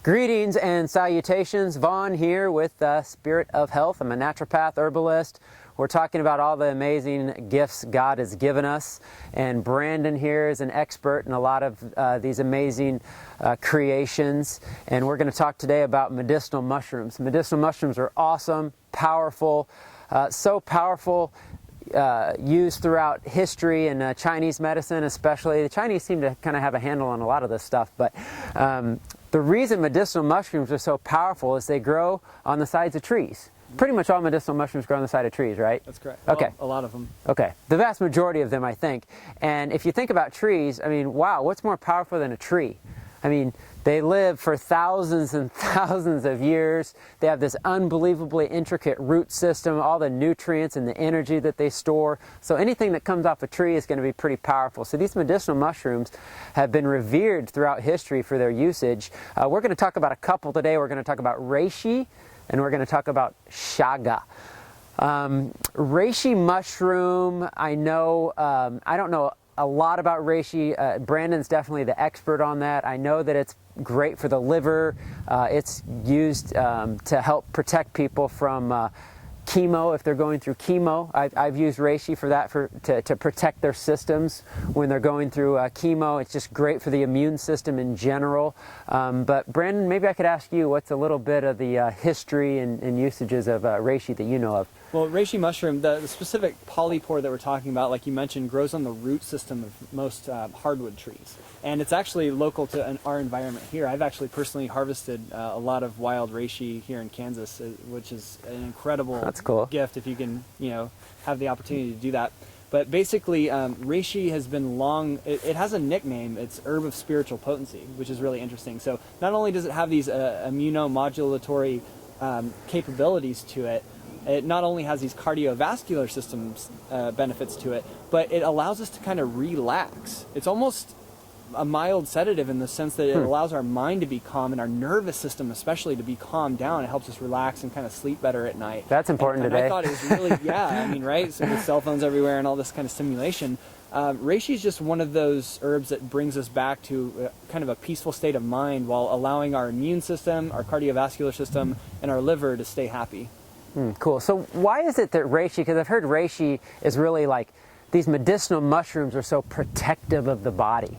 Greetings and salutations. Vaughn here with Spirit of Health. I'm a naturopath herbalist. We're talking about all the amazing gifts God has given us, and Brandon here is an expert in a lot of these amazing creations, and we're going to talk today about medicinal mushrooms. Medicinal mushrooms are awesome, powerful, so powerful, used throughout history and Chinese medicine especially. The Chinese seem to kind of have a handle on a lot of this stuff, but the reason medicinal mushrooms are so powerful is they grow on the sides of trees. Pretty much all medicinal mushrooms grow on the side of trees, right? That's correct. Okay. Well, a lot of them. Okay. The vast majority of them, I think. And if you think about trees, I mean, wow, what's more powerful than a tree? I mean, they live for thousands and thousands of years. They have this unbelievably intricate root system, all the nutrients and the energy that they store. So anything that comes off a tree is going to be pretty powerful. So these medicinal mushrooms have been revered throughout history for their usage. We're going to talk about a couple today. We're going to talk about reishi, and we're going to talk about chaga. Reishi mushroom, I know, I don't know a lot about reishi. Brandon's definitely the expert on that. I know that it's great for the liver. It's used to help protect people from chemo if they're going through chemo. I've used reishi for that, to protect their systems when they're going through chemo. It's just great for the immune system in general. But Brandon, maybe I could ask you what's a little bit of the history and usages of reishi that you know of. Well, reishi mushroom, the specific polypore that we're talking about, like you mentioned, grows on the root system of most hardwood trees. And it's actually local to our environment here. I've actually personally harvested a lot of wild reishi here in Kansas, which is an incredible That's cool. gift if you can, have the opportunity to do that. But basically, reishi has been long, it has a nickname, it's herb of spiritual potency, which is really interesting. So not only does it have these immunomodulatory capabilities to it, it not only has these cardiovascular systems benefits to it, but it allows us to kind of relax. It's almost a mild sedative in the sense that it allows our mind to be calm and our nervous system especially to be calmed down. It helps us relax and kind of sleep better at night. That's important and today. I thought it was really, right? So with cell phones everywhere and all this kind of stimulation, reishi is just one of those herbs that brings us back to kind of a peaceful state of mind while allowing our immune system, our cardiovascular system, and our liver to stay happy. Cool. So why is it that reishi, because I've heard reishi is really like, these medicinal mushrooms are so protective of the body.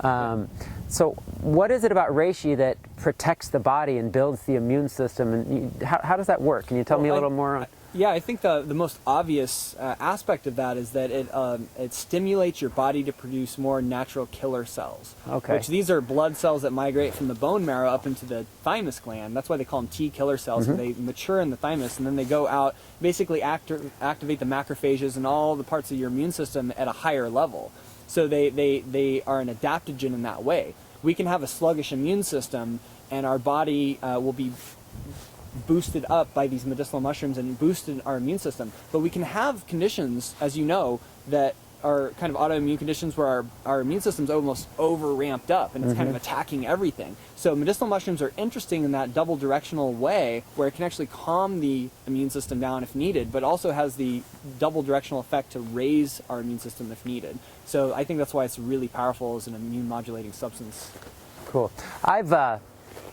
So what is it about reishi that protects the body and builds the immune system? And how does that work? Can you tell me a little more on? Yeah, I think the most obvious aspect of that is that it stimulates your body to produce more natural killer cells. Okay. Which these are blood cells that migrate from the bone marrow up into the thymus gland. That's why they call them T killer cells. They mature in the thymus and then they go out, basically activate the macrophages and all the parts of your immune system at a higher level. So they are an adaptogen in that way. We can have a sluggish immune system and our body will be boosted up by these medicinal mushrooms and boosted our immune system. But we can have conditions, as you know, that are kind of autoimmune conditions where our immune system's almost over ramped up and it's kind of attacking everything. So medicinal mushrooms are interesting in that double directional way where it can actually calm the immune system down if needed, but also has the double directional effect to raise our immune system if needed. So I think that's why it's really powerful as an immune modulating substance. Cool. I've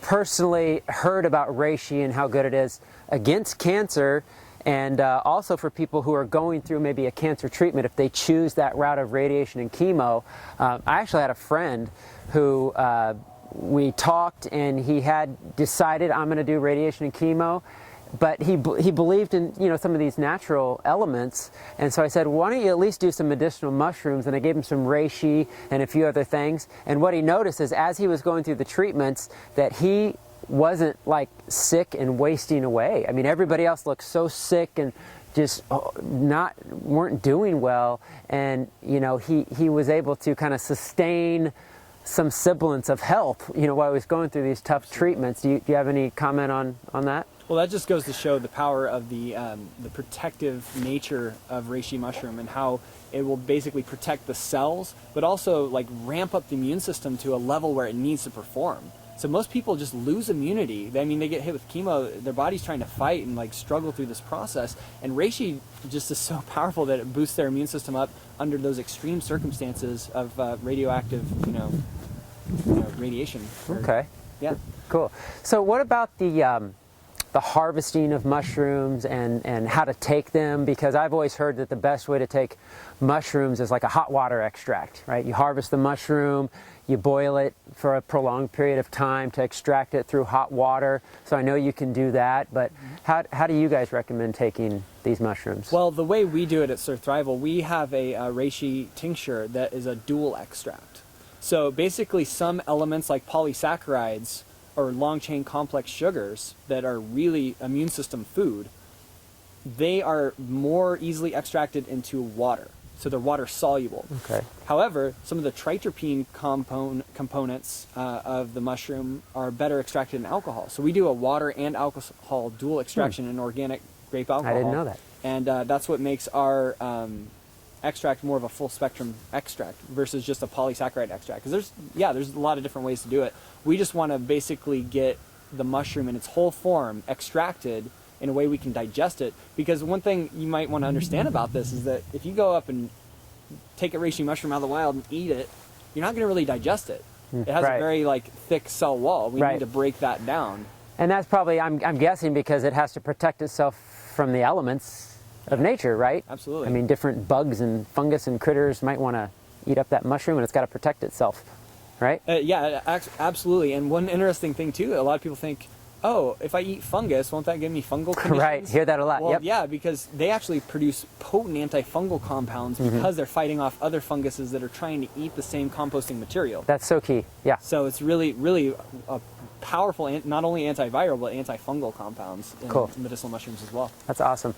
personally heard about reishi and how good it is against cancer, and also for people who are going through maybe a cancer treatment if they choose that route of radiation and chemo. I actually had a friend who we talked and he had decided, I'm going to do radiation and chemo, but he believed in some of these natural elements, and so I said, why don't you at least do some medicinal mushrooms? And I gave him some reishi and a few other things, and what he noticed is as he was going through the treatments that he wasn't like sick and wasting away. I mean, everybody else looked so sick and just weren't doing well, and he was able to kind of sustain some semblance of health while he was going through these tough treatments. Do you have any comment on that? Well, that just goes to show the power of the protective nature of reishi mushroom and how it will basically protect the cells, but also like ramp up the immune system to a level where it needs to perform. So most people just lose immunity. I mean, they get hit with chemo, their body's trying to fight and like struggle through this process. And reishi just is so powerful that it boosts their immune system up under those extreme circumstances of radioactive, radiation. Okay. Yeah. Cool. So what about the harvesting of mushrooms and how to take them? Because I've always heard that the best way to take mushrooms is like a hot water extract, right? You harvest the mushroom, you boil it for a prolonged period of time to extract it through hot water. So I know you can do that, but how do you guys recommend taking these mushrooms? Well, the way we do it at Surthrival, we have a reishi tincture that is a dual extract. So basically some elements like polysaccharides or long chain complex sugars that are really immune system food, they are more easily extracted into water. So they're water soluble. Okay. However, some of the tritropine components of the mushroom are better extracted in alcohol. So we do a water and alcohol dual extraction in organic grape alcohol. I didn't know that. And that's what makes our extract more of a full spectrum extract versus just a polysaccharide extract. Because there's a lot of different ways to do it. We just want to basically get the mushroom in its whole form extracted in a way we can digest it. Because one thing you might want to understand about this is that if you go up and take a reishi mushroom out of the wild and eat it, you're not going to really digest it. It has Right. a very thick cell wall. We Right. need to break that down. And that's probably, I'm guessing, because it has to protect itself from the elements of nature, right? Absolutely. I mean, different bugs and fungus and critters might want to eat up that mushroom, and it's got to protect itself, right? Absolutely. And one interesting thing too, a lot of people think, oh, if I eat fungus, won't that give me fungal conditions? Right, hear that a lot. Well, Yep. yeah, because they actually produce potent antifungal compounds because they're fighting off other funguses that are trying to eat the same composting material. That's so key. Yeah. So it's really, really a powerful, not only antiviral, but antifungal compounds in Cool. medicinal mushrooms as well. That's awesome.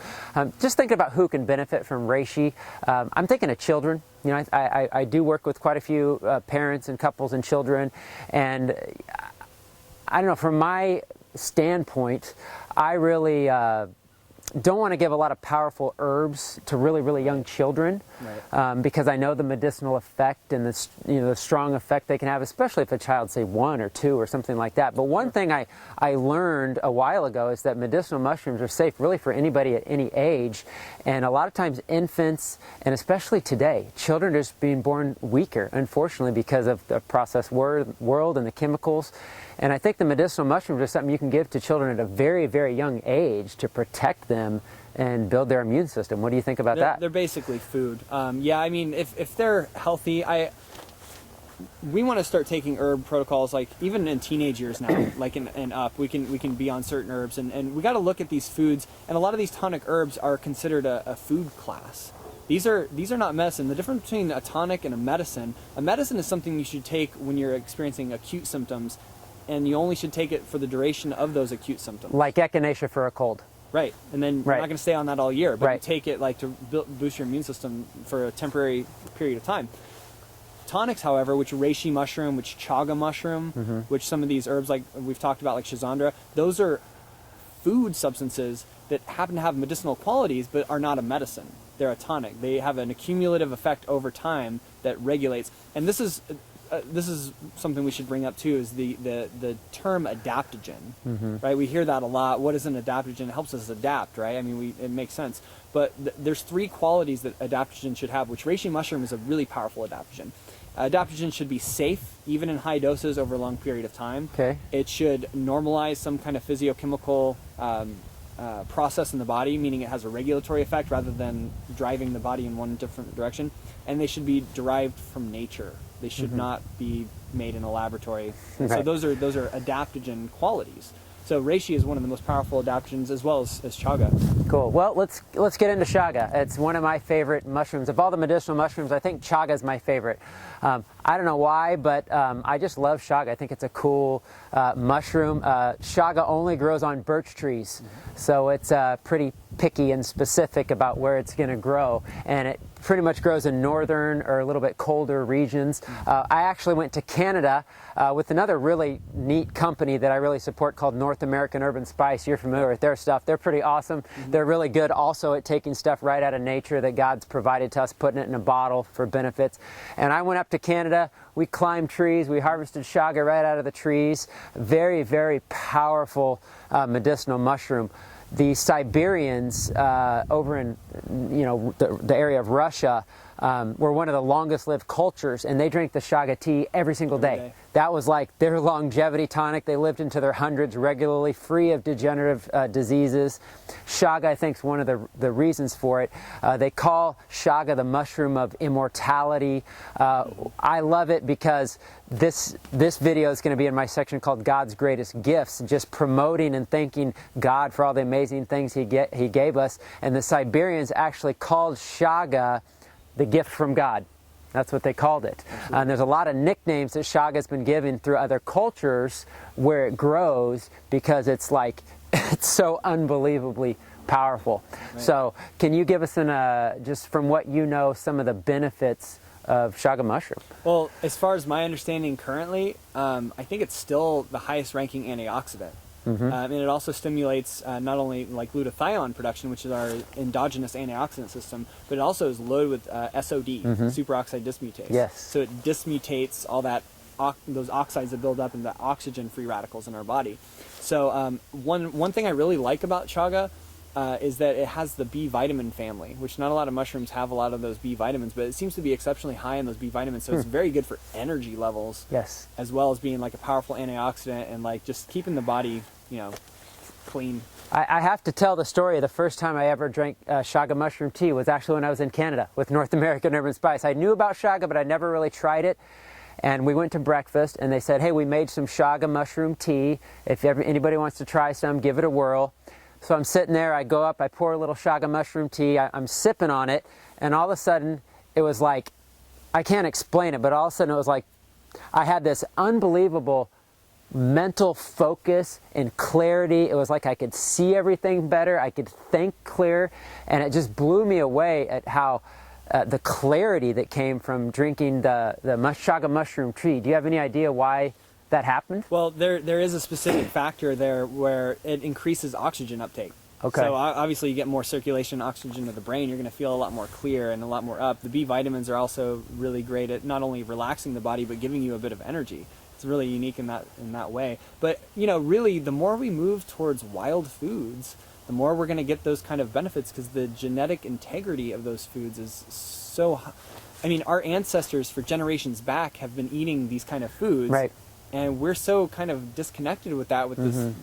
Just thinking about who can benefit from reishi, I'm thinking of children. You know, I do work with quite a few parents and couples and children, and I don't know, from my standpoint, I really don't want to give a lot of powerful herbs to really, really young children, because I know the medicinal effect and the strong effect they can have, especially if a child's, say, 1 or 2 or something like that. But one thing I learned a while ago is that medicinal mushrooms are safe really for anybody at any age, and a lot of times infants, and especially today, children are just being born weaker, unfortunately, because of the processed world and the chemicals. And I think the medicinal mushrooms are something you can give to children at a very, very young age to protect them and build their immune system. What do you think about that? They're basically food. I mean, if they're healthy, we want to start taking herb protocols, like even in teenage years now, like and up. We can be on certain herbs, and we got to look at these foods. And a lot of these tonic herbs are considered a food class. These are not medicine. The difference between a tonic and a medicine is something you should take when you're experiencing acute symptoms, and you only should take it for the duration of those acute symptoms. Like echinacea for a cold. Right, and then you're Right. not going to stay on that all year, but you Right. take it to boost your immune system for a temporary period of time. Tonics, however, which reishi mushroom, which chaga mushroom, which some of these herbs like we've talked about, like schizandra, those are food substances that happen to have medicinal qualities but are not a medicine. They're a tonic. They have an accumulative effect over time that regulates. And this is something we should bring up too, is the term adaptogen, right? We hear that a lot. What is an adaptogen? It helps us adapt, right? I mean, it makes sense. But there's 3 qualities that adaptogen should have, which reishi mushroom is a really powerful adaptogen. Adaptogen should be safe, even in high doses over a long period of time. Okay. It should normalize some kind of physiochemical process in the body, meaning it has a regulatory effect rather than driving the body in one different direction. And they should be derived from nature. They should not be made in a laboratory. So Right. those are adaptogen qualities. So reishi is one of the most powerful adaptogens, as well as chaga. Cool. Well, let's get into chaga. It's one of my favorite mushrooms. Of all the medicinal mushrooms, I think chaga is my favorite. I don't know why, but I just love chaga. I think it's a cool mushroom. Chaga only grows on birch trees, so it's pretty picky and specific about where it's going to grow, and it pretty much grows in northern or a little bit colder regions. I actually went to Canada with another really neat company that I really support called North American Urban Spice. You're familiar with their stuff. They're pretty awesome. They're really good also at taking stuff right out of nature that God's provided to us, putting it in a bottle for benefits. And I went up to Canada. We climbed trees. We harvested chaga right out of the trees. Very, very powerful medicinal mushroom. The Siberians over in the area of Russia were one of the longest lived cultures, and they drank the chaga tea every single day. That was like their longevity tonic. They lived into their hundreds regularly, free of degenerative diseases. Chaga, I think, is one of the reasons for it. They call chaga the mushroom of immortality. I love it because this video is going to be in my section called God's Greatest Gifts, just promoting and thanking God for all the amazing things He gave us. And the Siberians actually called chaga the gift from God. That's what they called it. And there's a lot of nicknames that chaga has been given through other cultures where it grows, because it's like, it's so unbelievably powerful. Right. So can you give us just from what you know, some of the benefits of chaga mushroom? Well, as far as my understanding currently, I think it's still the highest ranking antioxidant. And it also stimulates not only like glutathione production, which is our endogenous antioxidant system, but it also is loaded with SOD, superoxide dismutase. Yes. So it dismutates all that those oxides that build up into oxygen free radicals in our body. So one thing I really like about chaga is that it has the B vitamin family, which not a lot of mushrooms have a lot of those B vitamins, but it seems to be exceptionally high in those B vitamins, so it's very good for energy levels. Yes. As well as being like a powerful antioxidant and like just keeping the body, clean. I have to tell the story. The first time I ever drank chaga mushroom tea was actually when I was in Canada with North American Herb & Spice. I knew about chaga, but I never really tried it. And we went to breakfast, and they said, hey, we made some chaga mushroom tea. If anybody wants to try some, give it a whirl. So I'm sitting there, I go up, I pour a little chaga mushroom tea, I'm sipping on it, and all of a sudden, it was like, I can't explain it, but all of a sudden it was like, I had this unbelievable mental focus and clarity. It was like I could see everything better, I could think clear, and it just blew me away at how the clarity that came from drinking the chaga mushroom tea. Do you have any idea why that happened? Well, there is a specific factor there where it increases oxygen uptake. Okay. So obviously you get more circulation oxygen to the brain, you're going to feel a lot more clear and a lot more up. The B vitamins are also really great at not only relaxing the body, but giving you a bit of energy. It's really unique in that way. But, really, the more we move towards wild foods, the more we're going to get those kind of benefits, because the genetic integrity of those foods is so high. I mean, our ancestors for generations back have been eating these kind of foods. Right. And we're so kind of disconnected with that, with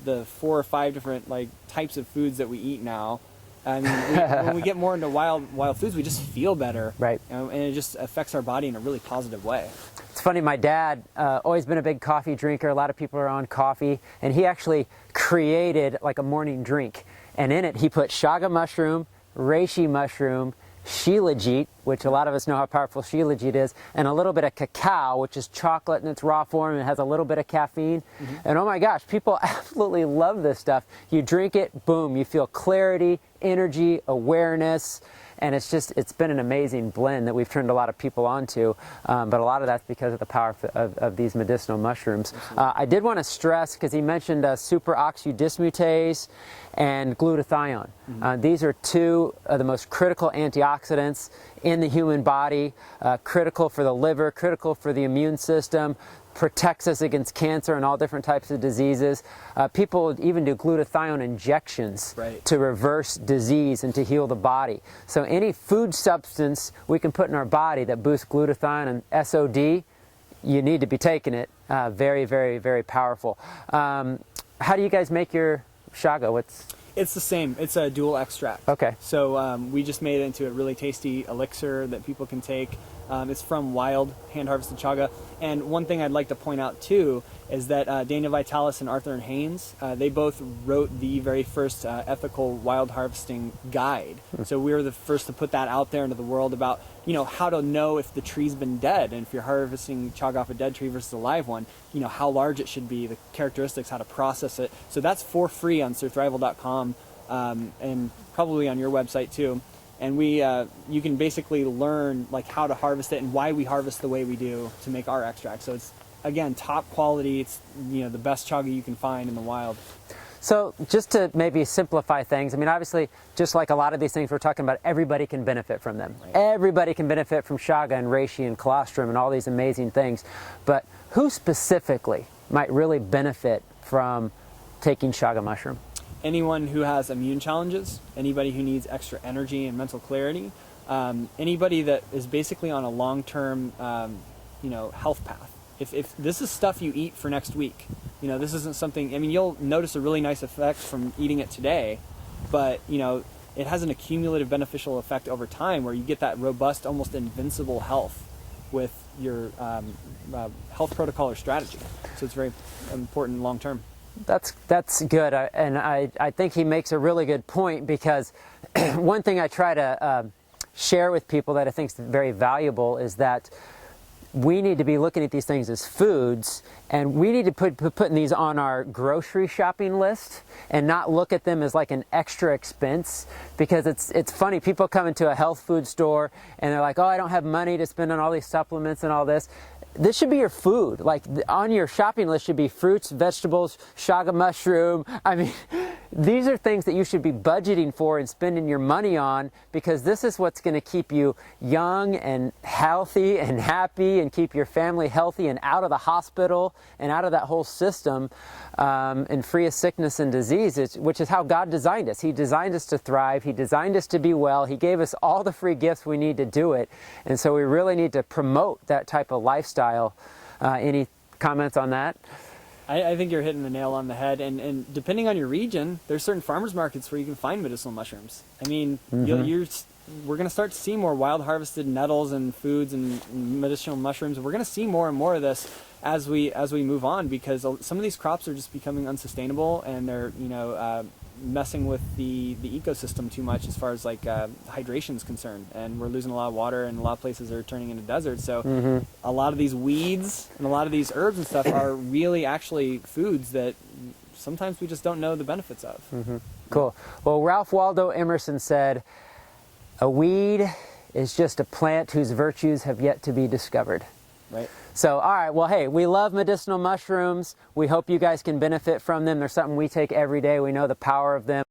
the 4 or 5 different types of foods that we eat now. I mean, when we get more into wild foods, we just feel better. Right. And it just affects our body in a really positive way. It's funny, my dad, always been a big coffee drinker. A lot of people are on coffee. And he actually created like a morning drink. And in it, he put chaga mushroom, reishi mushroom, shilajit, which a lot of us know how powerful shilajit is, and a little bit of cacao, which is chocolate in its raw form, and it has a little bit of caffeine. And oh my gosh, people absolutely love this stuff. You drink it, boom, you feel clarity, energy, awareness, and it's been an amazing blend that we've turned a lot of people onto, but a lot of that's because of the power of these medicinal mushrooms. I did want to stress, because he mentioned superoxidismutase and glutathione. These are 2 of the most critical antioxidants in the human body, critical for the liver, critical for the immune system, protects us against cancer and all different types of diseases. People even do glutathione injections to reverse disease and to heal the body. So any food substance we can put in our body that boosts glutathione and SOD, you need to be taking it. Very, very, very powerful. How do you guys make your chaga? It's the same. It's a dual extract. Okay. So we just made it into a really tasty elixir that people can take. It's from wild, hand-harvested chaga. And one thing I'd like to point out, too, is that Dana Vitalis and Arthur Haynes, they both wrote the very first ethical wild harvesting guide. So we were the first to put that out there into the world about, how to know if the tree's been dead, and if you're harvesting chaga off a dead tree versus a live one, how large it should be, the characteristics, how to process it. So that's for free on surthrival.com, and probably on your website, too. And you can basically learn how to harvest it and why we harvest the way we do to make our extract. So it's, again, top quality. It's the best chaga you can find in the wild. So just to maybe simplify things, I mean, obviously, just like a lot of these things we're talking about, everybody can benefit from them. Right. Everybody can benefit from chaga and reishi and colostrum and all these amazing things. But who specifically might really benefit from taking chaga mushroom? Anyone who has immune challenges, anybody who needs extra energy and mental clarity, anybody that is basically on a long-term, health path. If this is stuff you eat for next week, this isn't something, I mean, you'll notice a really nice effect from eating it today, but, it has an accumulative beneficial effect over time where you get that robust, almost invincible health with your health protocol or strategy. So it's very important long-term. That's good, and I think he makes a really good point, because one thing I try to share with people that I think is very valuable is that we need to be looking at these things as foods, and we need to putting these on our grocery shopping list and not look at them as like an extra expense, because it's funny, people come into a health food store and they're like, oh, I don't have money to spend on all these supplements and all this. This should be your food. Like, on your shopping list should be fruits, vegetables, chaga mushroom. I mean, these are things that you should be budgeting for and spending your money on, because this is what's going to keep you young and healthy and happy and keep your family healthy and out of the hospital and out of that whole system, and free of sickness and disease, which is how God designed us. He designed us to thrive. He designed us to be well. He gave us all the free gifts we need to do it. And so we really need to promote that type of lifestyle. Any comments on that? I think you're hitting the nail on the head, and depending on your region, there's certain farmers markets where you can find medicinal mushrooms. I mean, we're going to start to see more wild harvested nettles and foods and medicinal mushrooms. We're going to see more and more of this as we move on, because some of these crops are just becoming unsustainable, and they're messing with the ecosystem too much as far as like hydration is concerned, and we're losing a lot of water, and a lot of places are turning into deserts. So a lot of these weeds and a lot of these herbs and stuff are really actually foods that sometimes we just don't know the benefits of. Cool. Well, Ralph Waldo Emerson said, a weed is just a plant whose virtues have yet to be discovered. Right. So, all right, well, hey, we love medicinal mushrooms. We hope you guys can benefit from them. They're something we take every day. We know the power of them.